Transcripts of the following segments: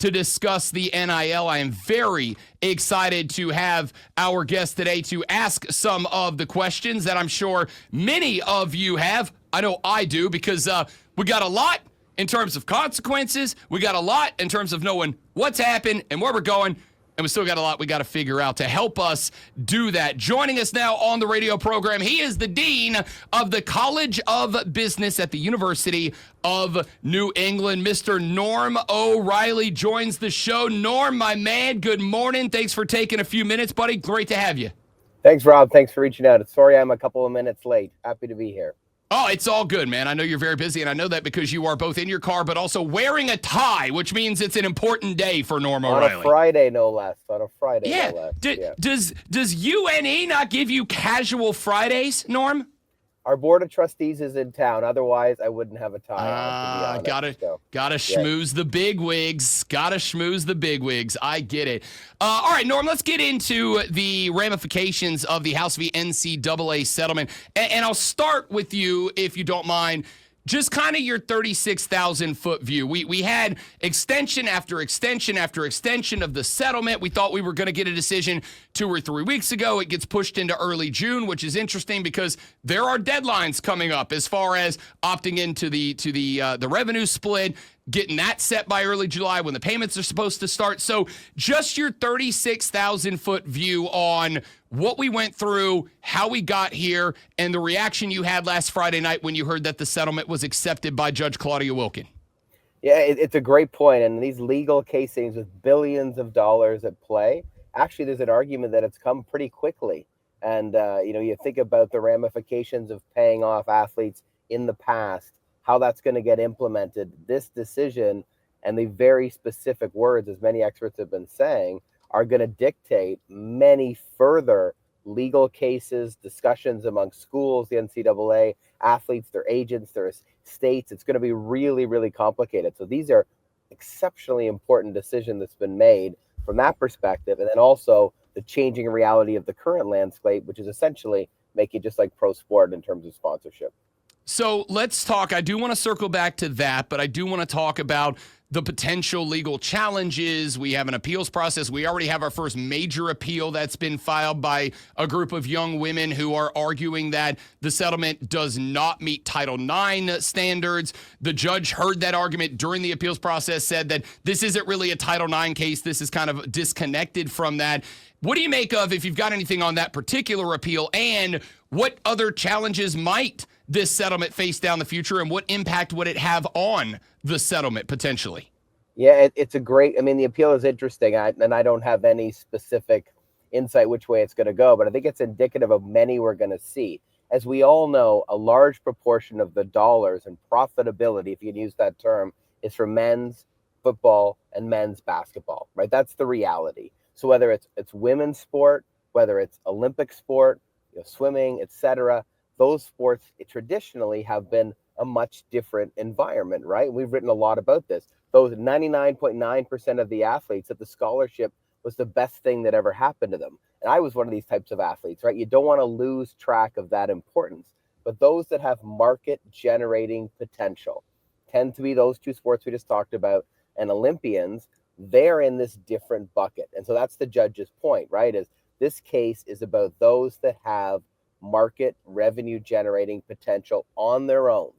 to discuss the NIL. I am very excited to have our guest today to ask some of the questions that I'm sure many of you have. I know I do, because we got a lot in terms of consequences. We got a lot in terms of knowing what's happened and where we're going. And we still got a lot we got to figure out to help us do that. Joining us now on the radio program, he is the Dean of the College of Business at the University of New England. Mr. Norm O'Reilly joins the show. Norm, my man, good morning. Thanks for taking a few minutes, buddy. Great to have you. Thanks, Rob. Thanks for reaching out. Sorry I'm a couple of minutes late. Happy to be here. Oh, it's all good, man. I know you're very busy, and I know that because you are both in your car, but also wearing a tie, which means it's an important day for Norm O'Reilly. On a Friday, no less. No less. Yeah. Does UNE not give you casual Fridays, Norm? Our board of trustees is in town. Otherwise, I wouldn't have a tie on, to be honest. Gotta schmooze the bigwigs. Gotta schmooze the bigwigs. I get it. All right, Norm, let's get into the ramifications of the House v. NCAA settlement. And I'll start with you, if you don't mind. Just kind of your 36,000-foot view. We had extension after extension after extension of the settlement. We thought we were going to get a decision 2 or 3 weeks ago. It gets pushed into early June, which is interesting because there are deadlines coming up as far as opting into the revenue split, getting that set by early July when the payments are supposed to start. So just your 36,000-foot view on what we went through, how we got here, and the reaction you had last Friday night when you heard that the settlement was accepted by Judge Claudia Wilkin. Yeah, it's a great point. And these legal casings with billions of dollars at play, actually, there's an argument that it's come pretty quickly. And, you think about the ramifications of paying off athletes in the past, how that's going to get implemented. This decision and the very specific words, as many experts have been saying, are going to dictate many further legal cases, discussions among schools, the NCAA, athletes, their agents, their states. It's going to be really, really complicated. So these are exceptionally important decisions that's been made from that perspective. And then also the changing reality of the current landscape, which is essentially making it just like pro sport in terms of sponsorship. So let's talk. I do want to circle back to that, but I do want to talk about the potential legal challenges. We have an appeals process. We already have our first major appeal that's been filed by a group of young women who are arguing that the settlement does not meet Title IX standards. The judge heard that argument during the appeals process, said that this isn't really a Title IX case. This is kind of disconnected from that. What do you make of, if you've got anything on that particular appeal, and what other challenges might this settlement face down the future, and what impact would it have on the settlement potentially? Yeah, it's a great, the appeal is interesting, and I don't have any specific insight which way it's going to go, but I think it's indicative of many we're going to see. As we all know, a large proportion of the dollars and profitability, if you can use that term, is for men's football and men's basketball, right? That's the reality. So whether it's women's sport, whether it's Olympic sport, swimming, etc., those sports traditionally have been a much different environment, right? We've written a lot about this. Those 99.9% of the athletes, that the scholarship was the best thing that ever happened to them. And I was one of these types of athletes, right? You don't want to lose track of that importance. But those that have market generating potential tend to be those two sports we just talked about, and Olympians. They're in this different bucket. And so that's the judge's point, right? Is this case is about those that have market revenue generating potential on their own,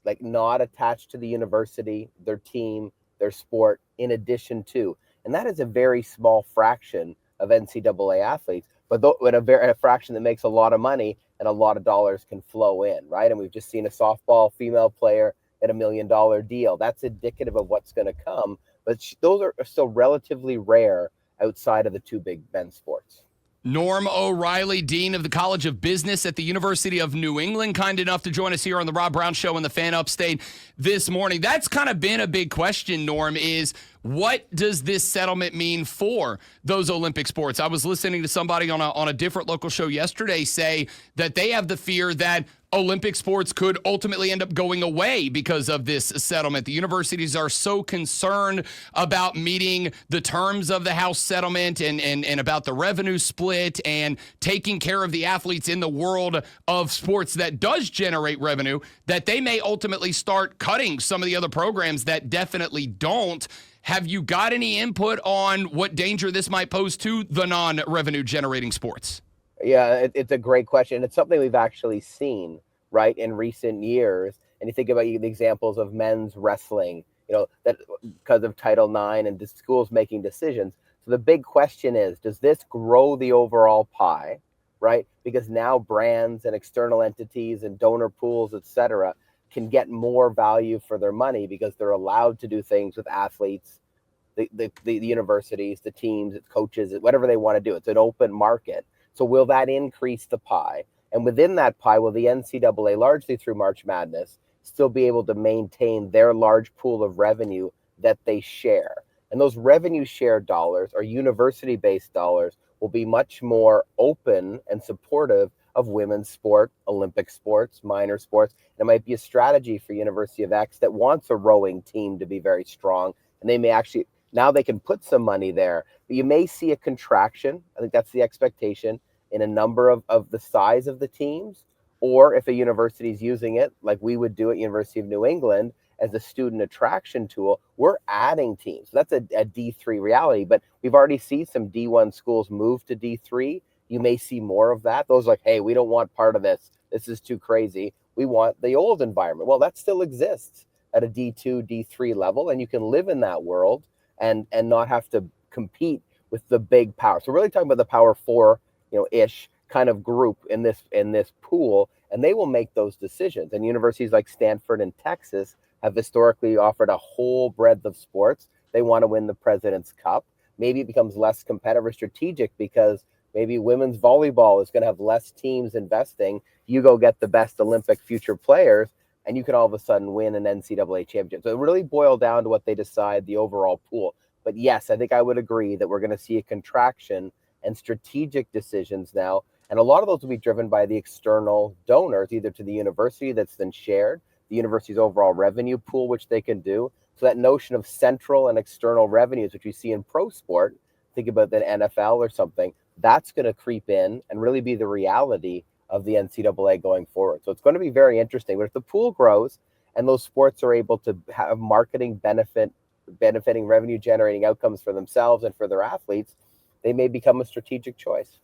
like not attached to the university, their team, their sport, in addition to. And that is a very small fraction of NCAA athletes, but a fraction that makes a lot of money and a lot of dollars can flow in, right? And we've just seen a softball female player at $1 million deal. That's indicative of what's going to come, but those are still relatively rare outside of the two big men's sports. Norm O'Reilly, Dean of the College of Business at the University of New England, kind enough to join us here on the Rob Brown Show in the Fan Upstate this morning. That's kind of been a big question, Norm, is what does this settlement mean for those Olympic sports? I was listening to somebody on a different local show yesterday say that they have the fear that Olympic sports could ultimately end up going away because of this settlement. The universities are so concerned about meeting the terms of the House settlement and about the revenue split and taking care of the athletes in the world of sports that does generate revenue that they may ultimately start cutting some of the other programs that definitely don't. Have you got any input on what danger this might pose to the non-revenue generating sports? Yeah, it's a great question. It's something we've actually seen, right, in recent years. And you think about the examples of men's wrestling, that because of Title IX and the schools making decisions. So the big question is, does this grow the overall pie, right? Because now brands and external entities and donor pools, et cetera, can get more value for their money because they're allowed to do things with athletes, the universities, the teams, its coaches, whatever they want to do. It's an open market. So will that increase the pie? And within that pie, will the NCAA, largely through March Madness, still be able to maintain their large pool of revenue that they share? And those revenue share dollars or university-based dollars will be much more open and supportive of women's sport, Olympic sports, minor sports. And it might be a strategy for University of X that wants a rowing team to be very strong. And they may actually, now they can put some money there, but you may see a contraction. I think that's the expectation in a number of the size of the teams, or if a university is using it, like we would do at University of New England, as a student attraction tool, we're adding teams. So that's a D3 reality, but we've already seen some D1 schools move to D3. You may see more of that. Those like, hey, we don't want part of this. This is too crazy. We want the old environment. Well, that still exists at a D2, D3 level, and you can live in that world and not have to compete with the big power. So we're really talking about the power four, ish kind of group in this pool, and they will make those decisions. And universities like Stanford and Texas have historically offered a whole breadth of sports. They want to win the President's Cup. Maybe it becomes less competitive or strategic because maybe women's volleyball is going to have less teams investing. You go get the best Olympic future players, and you can all of a sudden win an NCAA championship. So it really boiled down to what they decide, the overall pool. But yes, I think I would agree that we're going to see a contraction and strategic decisions now. And a lot of those will be driven by the external donors, either to the university that's then shared, the university's overall revenue pool, which they can do. So that notion of central and external revenues, which you see in pro sport, think about the NFL or something, that's going to creep in and really be the reality of the NCAA going forward. So it's going to be very interesting. But if the pool grows and those sports are able to have marketing benefiting revenue generating outcomes for themselves and for their athletes, they may become a strategic choice.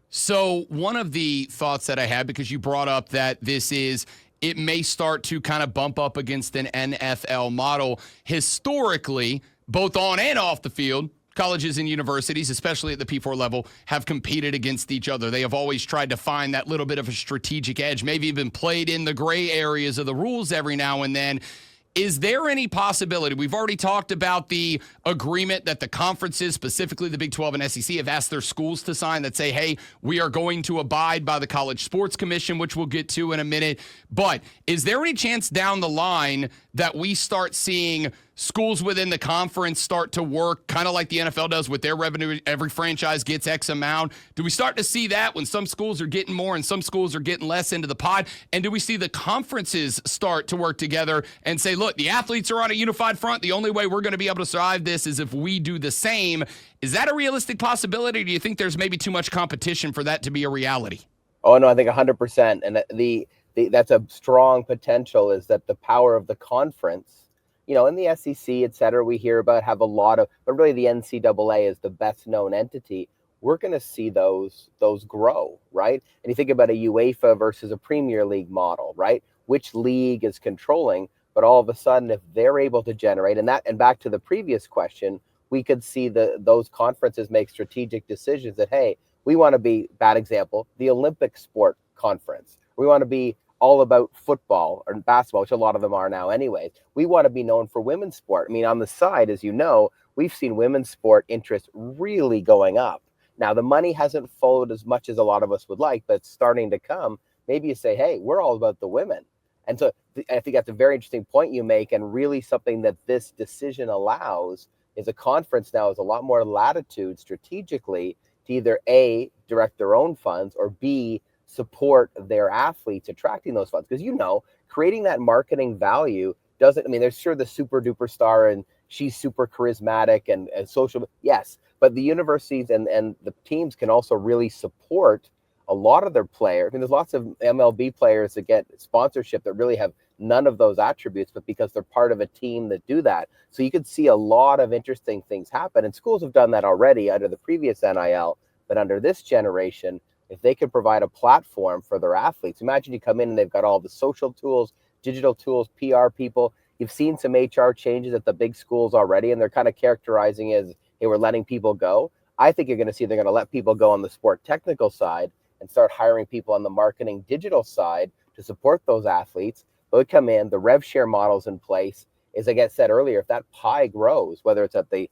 So one of the thoughts that I had, because you brought up that it may start to kind of bump up against an NFL model. Historically, both on and off the field, colleges and universities, especially at the P4 level, have competed against each other. They have always tried to find that little bit of a strategic edge, maybe even played in the gray areas of the rules every now and then. Is there any possibility? We've already talked about the agreement that the conferences, specifically the Big 12 and SEC, have asked their schools to sign that say, hey, we are going to abide by the College Sports Commission, which we'll get to in a minute. But is there any chance down the line that we start seeing schools within the conference start to work kind of like the NFL does with their revenue? Every franchise gets X amount. Do we start to see that when some schools are getting more and some schools are getting less into the pot? And do we see the conferences start to work together and say, look, the athletes are on a unified front. The only way we're going to be able to survive this is if we do the same. Is that a realistic possibility? Or do you think there's maybe too much competition for that to be a reality? Oh, no, I think 100%. And that's a strong potential, is that the power of the conference, in the SEC, et cetera, we hear about have a lot of, but really the NCAA is the best known entity. We're going to see those grow, right? And you think about a UEFA versus a Premier League model, right? Which league is controlling? But all of a sudden, if they're able to generate, and back to the previous question, we could see those conferences make strategic decisions that, hey, we want to be, bad example, the Olympic sport conference. We want to be all about football or basketball, which a lot of them are now anyways. We want to be known for women's sport. I mean, on the side, as you know, we've seen women's sport interest really going up. Now, the money hasn't followed as much as a lot of us would like, but it's starting to come. Maybe you say, hey, we're all about the women. And so I think that's a very interesting point you make, and really something that this decision allows is a conference now has a lot more latitude strategically to either A, direct their own funds, or B, support their athletes attracting those funds. Because, creating that marketing value doesn't, there's sure the super duper star and she's super charismatic and social, yes, but the universities and the teams can also really support a lot of their players. There's lots of MLB players that get sponsorship that really have none of those attributes, but because they're part of a team that do that. So you could see a lot of interesting things happen. And schools have done that already under the previous NIL, but under this generation, if they could provide a platform for their athletes, imagine you come in and they've got all the social tools, digital tools, PR people. You've seen some HR changes at the big schools already, and they're kind of characterizing it as, hey, we're letting people go. I think you're going to see they're going to let people go on the sport technical side and start hiring people on the marketing digital side to support those athletes. They would come in, the rev share models in place. As I said earlier, if that pie grows, whether it's at the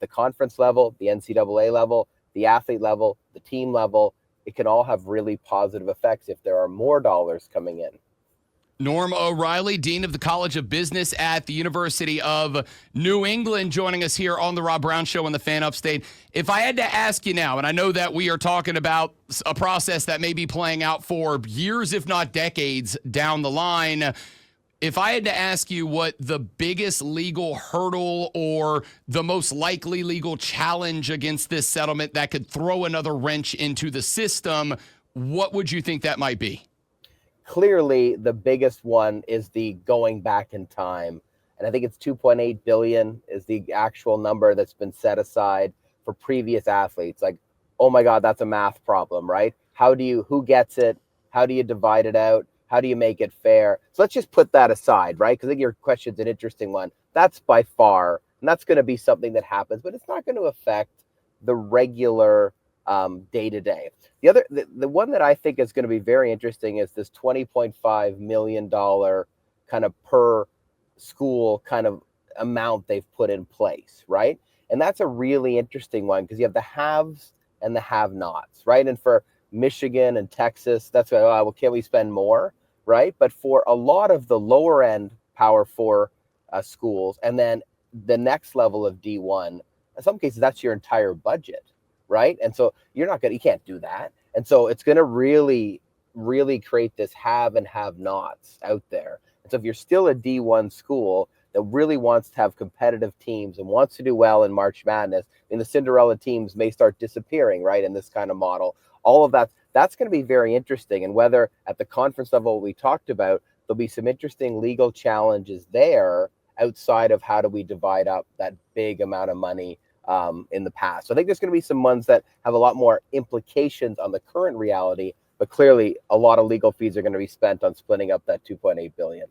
conference level, the NCAA level, the athlete level, the team level, it can all have really positive effects if there are more dollars coming in. Norm O'Reilly, Dean of the College of Business at the University of New England, joining us here on the Rob Brown Show on the Fan Upstate. If I had to ask you now, and I know that we are talking about a process that may be playing out for years, if not decades down the line, if I had to ask you what the biggest legal hurdle or the most likely legal challenge against this settlement that could throw another wrench into the system, what would you think that might be? Clearly, the biggest one is the going back in time. And I think it's 2.8 billion is the actual number that's been set aside for previous athletes. Like, oh my God, that's a math problem, right? Who gets it? How do you divide it out? How do you make it fair? So let's just put that aside, right? Because I think your question's an interesting one. That's by far, and that's going to be something that happens, but it's not going to affect the regular day-to-day. The one that I think is going to be very interesting is this $20.5 million kind of per school kind of amount they've put in place, right? And that's a really interesting one because you have the haves and the have-nots, right? And for Michigan and Texas, that's why, well, can we spend more, right? But for a lot of the lower end Power 4 schools, and then the next level of D1, in some cases, that's your entire budget, right? And so you can't do that. And so it's going to really, really create this have and have nots out there. And so if you're still a D1 school that really wants to have competitive teams and wants to do well in March Madness, I mean, the Cinderella teams may start disappearing, right, in this kind of model. All of that's going to be very interesting. And whether at the conference level we talked about, there'll be some interesting legal challenges there outside of how do we divide up that big amount of money in the past. So I think there's going to be some ones that have a lot more implications on the current reality, but clearly a lot of legal fees are going to be spent on splitting up that 2.8 billion.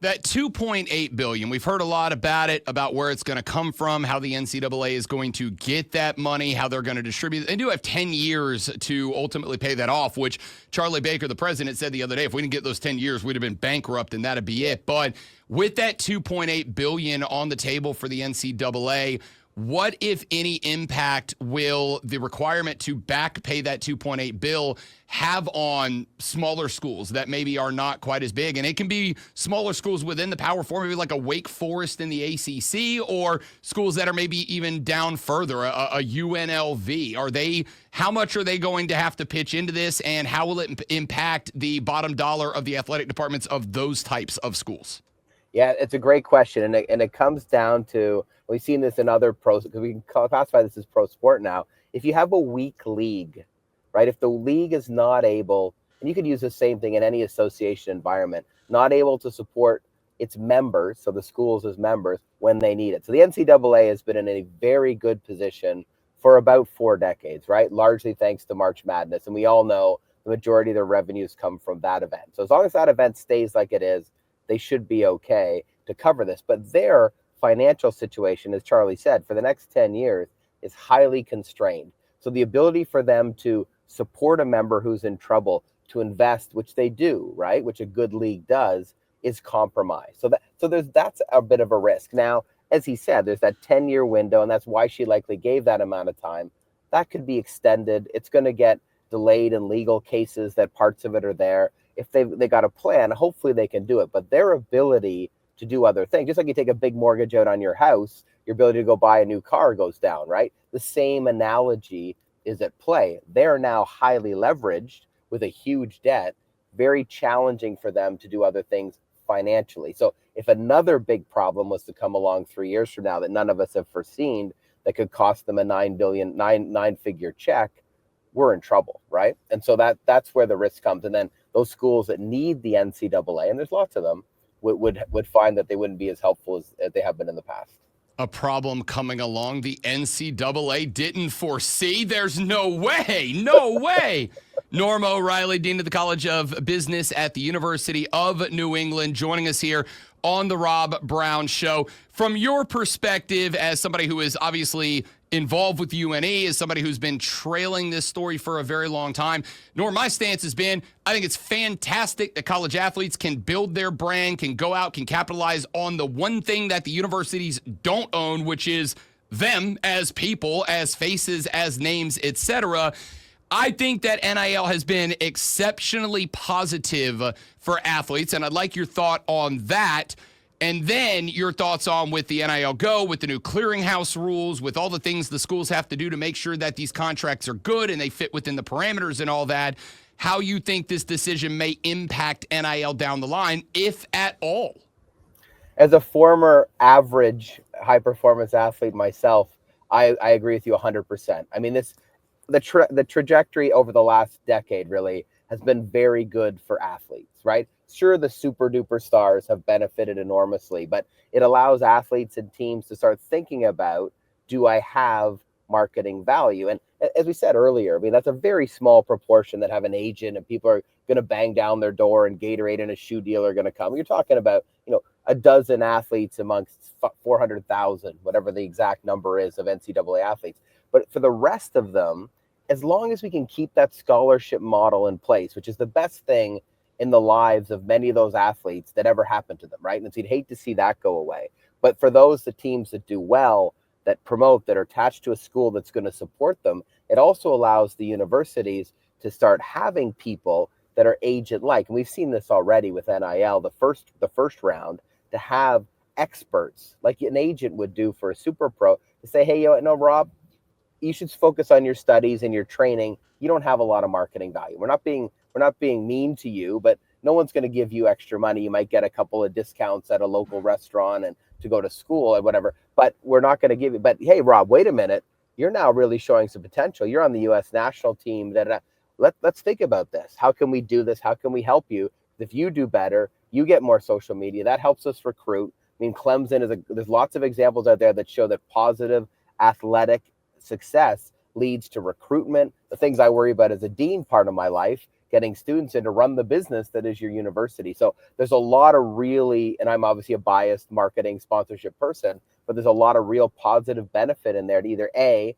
That $2.8 billion, we've heard a lot about it, about where it's going to come from, how the NCAA is going to get that money, how they're going to distribute it. They do have 10 years to ultimately pay that off, which Charlie Baker, the president, said the other day, if we didn't get those 10 years, we'd have been bankrupt and that'd be it. But with that $2.8 billion on the table for the NCAA, what, if any, impact will the requirement to back pay that 2.8 bill have on smaller schools that maybe are not quite as big? And it can be smaller schools within the Power Four, maybe like a Wake Forest in the ACC, or schools that are maybe even down further, a UNLV. How much are they going to have to pitch into this, and how will it impact the bottom dollar of the athletic departments of those types of schools? Yeah, it's a great question, and it comes down to, we've seen this in other pros, because we can classify this as pro sport now. If you have a weak league, right? If the league is not able, and you could use the same thing in any association environment, not able to support its members, so the schools as members, when they need it. So the NCAA has been in a very good position for about 4 decades, right? Largely thanks to March Madness, and we all know the majority of their revenues come from that event. So as long as that event stays like it is, they should be okay to cover this. But their financial situation, as Charlie said, for the next 10 years is highly constrained. So the ability for them to support a member who's in trouble, to invest, which they do, right, which a good league does, is compromised. So that's a bit of a risk. Now, as he said, there's that 10-year window, and that's why she likely gave that amount of time. That could be extended. It's going to get delayed in legal cases that parts of it are there. If they got a plan, hopefully they can do it. But their ability to do other things, just like you take a big mortgage out on your house, your ability to go buy a new car goes down, right? The same analogy is at play. They're now highly leveraged with a huge debt, very challenging for them to do other things financially. So if another big problem was to come along 3 years from now that none of us have foreseen, that could cost them a nine-figure check, we're in trouble, right? And so that's where the risk comes. And then those schools that need the NCAA, and there's lots of them, would find that they wouldn't be as helpful as they have been in the past. A problem coming along the NCAA didn't foresee? There's no way. No way. Norm O'Reilly, Dean of the College of Business at the University of New England, joining us here on the Rob Brown Show. From your perspective, as somebody who is obviously involved with UNE, as somebody who's been trailing this story for a very long time, Norm, my stance has been, I think it's fantastic that college athletes can build their brand, can go out, can capitalize on the one thing that the universities don't own, which is them as people, as faces, as names, etc. I think that NIL has been exceptionally positive for athletes, and I'd like your thought on that. And then your thoughts on with the NIL Go, with the new clearinghouse rules, with all the things the schools have to do to make sure that these contracts are good and they fit within the parameters and all that, how you think this decision may impact NIL down the line, if at all. As a former average high-performance athlete myself, I agree with you 100%. I mean, the trajectory over the last decade really has been very good for athletes, right? Sure, the super duper stars have benefited enormously, but it allows athletes and teams to start thinking about, do I have marketing value? And as we said earlier, I mean, that's a very small proportion that have an agent and people are going to bang down their door and Gatorade and a shoe deal are going to come. You're talking about, a dozen athletes amongst 400,000, whatever the exact number is of NCAA athletes. But for the rest of them, as long as we can keep that scholarship model in place, which is the best thing in the lives of many of those athletes that ever happened to them, right? And so you'd hate to see that go away. But for the teams that do well, that promote, that are attached to a school that's going to support them, it also allows the universities to start having people that are agent-like. And we've seen this already with NIL, the first round, to have experts like an agent would do for a super pro to say, hey, Rob, you should focus on your studies and your training. You don't have a lot of marketing value. We're not being mean to you, but no one's going to give you extra money. You might get a couple of discounts at a local restaurant and to go to school or whatever, but we're not going to give you. But hey, Rob, wait a minute. You're now really showing some potential. You're on the U.S. national team. Let's think about this. How can we do this? How can we help you? If you do better, you get more social media. That helps us recruit. I mean, Clemson there's lots of examples out there that show that positive athletic success leads to recruitment. The things I worry about as a dean part of my life, getting students in to run the business that is your university. So there's a lot of really, and I'm obviously a biased marketing sponsorship person, but there's a lot of real positive benefit in there to either A,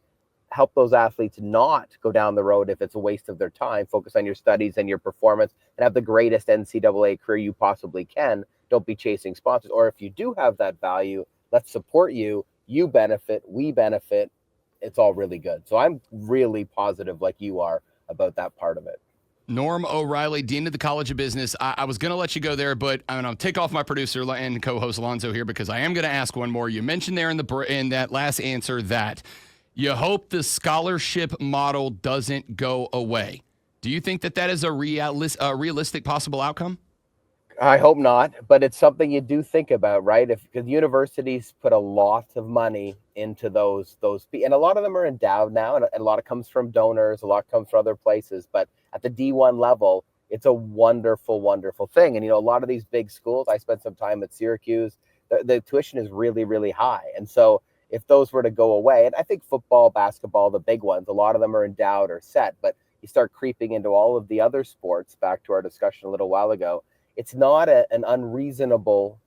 help those athletes not go down the road if it's a waste of their time, focus on your studies and your performance and have the greatest NCAA career you possibly can. Don't be chasing sponsors. Or if you do have that value, let's support you. You benefit, we benefit. It's all really good. So I'm really positive like you are about that part of it. Norm O'Reilly, Dean of the College of Business. I was going to let you go there, but I'm going to take off my producer and co-host Alonzo here because I am going to ask one more. You mentioned there in that last answer that you hope the scholarship model doesn't go away. Do you think that is a realistic possible outcome? I hope not, but it's something you do think about, right? Because universities put a lot of money into those, and a lot of them are endowed now, and a lot of comes from donors, a lot comes from other places. But at the D1 level, it's a wonderful, wonderful thing. And a lot of these big schools, I spent some time at Syracuse. The tuition is really, really high, and so if those were to go away, and I think football, basketball, the big ones, a lot of them are endowed or set, but you start creeping into all of the other sports. Back to our discussion a little while ago. It's not an unreasonable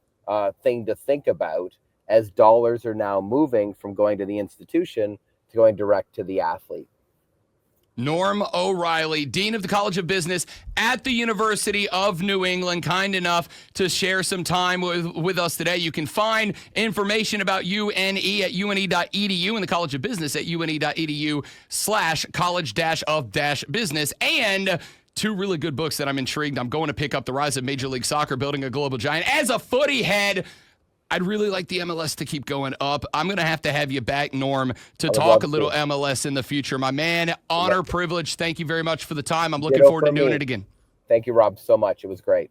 thing to think about as dollars are now moving from going to the institution to going direct to the athlete. Norm O'Reilly, Dean of the College of Business at the University of New England, kind enough to share some time with us today. You can find information about UNE at une.edu and the College of Business at une.edu/college-of-business. And two really good books that I'm intrigued. I'm going to pick up The Rise of Major League Soccer, Building a Global Giant. As a footy head, I'd really like the MLS to keep going up. I'm going to have you back, Norm, to talk a little MLS in the future. My man, honor, privilege. Thank you very much for the time. I'm looking forward to doing it again. Thank you, Rob, so much. It was great.